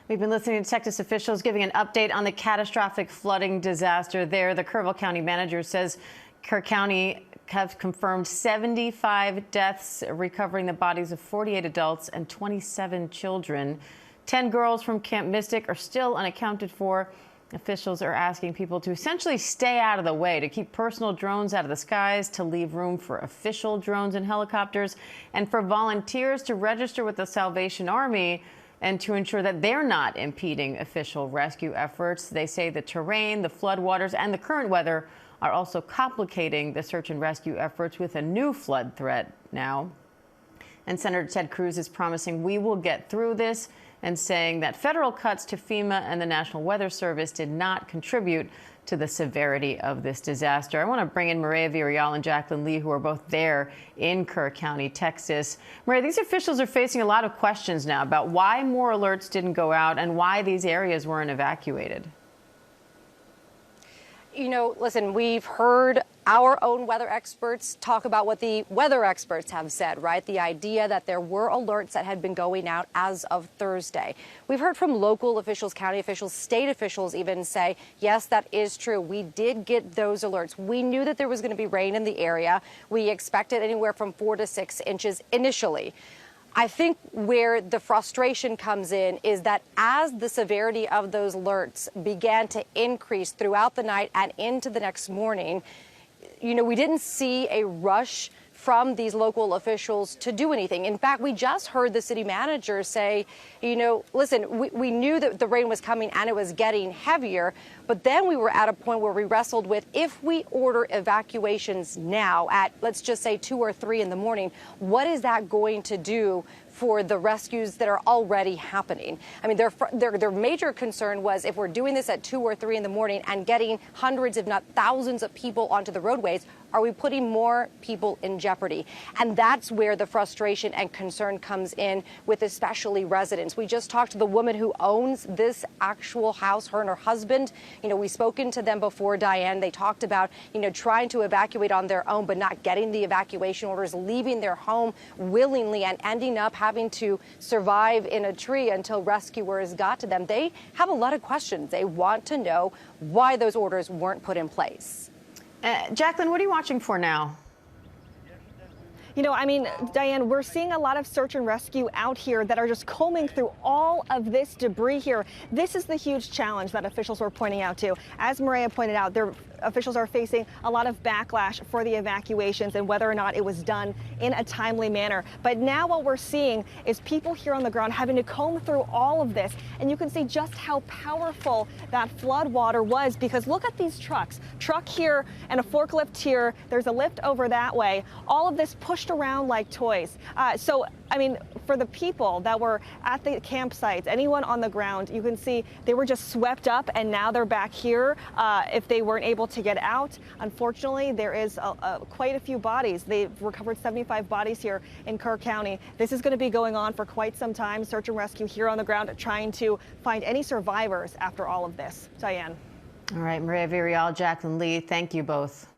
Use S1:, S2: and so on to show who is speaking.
S1: We've been listening to Texas officials giving an update on the catastrophic flooding disaster there. The Kerrville County manager says Kerr County have confirmed 75 deaths, recovering the bodies of 48 adults and 27 children. 10 girls from Camp Mystic are still unaccounted for. Officials are asking people to essentially stay out of the way, to keep personal drones out of the skies, to leave room for official drones and helicopters, and for volunteers to register with the Salvation Army and to ensure that they're not impeding official rescue efforts. They say the terrain, the floodwaters, and the current weather are also complicating the search and rescue efforts with a new flood threat now. And Senator Ted Cruz is promising we will get through this and saying that federal cuts to FEMA and the National Weather Service did not contribute to the severity of this disaster. I want to bring in Maria Villarreal and Jacqueline Lee, who are both there in Kerr County, Texas. Maria, these officials are facing a lot of questions now about why more alerts didn't go out and why these areas weren't evacuated.
S2: You know, listen, we've heard our own weather experts talk about what the weather experts have said, right? The idea that there were alerts that had been going out as of Thursday. We've heard from local officials, county officials, state officials even say, yes, that is true. We did get those alerts. We knew that there was going to be rain in the area. We expected anywhere from 4 to 6 inches initially. I think where the frustration comes in is that as the severity of those alerts began to increase throughout the night and into the next morning, you know, we didn't see a rush from these local officials to do anything. In fact, we just heard the city manager say, you know, listen, we knew that the rain was coming and it was getting heavier, but then we were at a point where we wrestled with, if we order evacuations now at, let's just say 2 or 3 in the morning, what is that going to do for the rescues that are already happening? I mean, their major concern was if we're doing this at 2 or 3 in the morning and getting hundreds, if not thousands of people onto the roadways, are we putting more people in jeopardy? And that's where the frustration and concern comes in with especially residents. We just talked to the woman who owns this actual house, her and her husband. You know, we've spoken to them before, Diane. They talked about, you know, trying to evacuate on their own, but not getting the evacuation orders, leaving their home willingly and ending up having to survive in a tree until rescuers got to them. They have a lot of questions. They want to know why those orders weren't put in place.
S1: Jacqueline, what are you watching for now?
S3: You know, I mean, Diane, we're seeing a lot of search and rescue out here that are just combing through all of this debris here. This is the huge challenge that officials were pointing out to. As Maria pointed out, their officials are facing a lot of backlash for the evacuations and whether or not it was done in a timely manner. But now what we're seeing is people here on the ground having to comb through all of this. And you can see just how powerful that flood water was, because look at these trucks. Truck here and a forklift here. There's a lift over that way. All of this pushed around like toys. So, I mean, for the people that were at the campsites, anyone on the ground, you can see they were just swept up and now they're back here if they weren't able to get out. Unfortunately, there is quite a few bodies. They've recovered 75 bodies here in Kerr County. This is going to be going on for quite some time. Search and rescue here on the ground, trying to find any survivors after all of this. Diane.
S1: All right, Maria Villarreal, Jacqueline Lee, thank you both.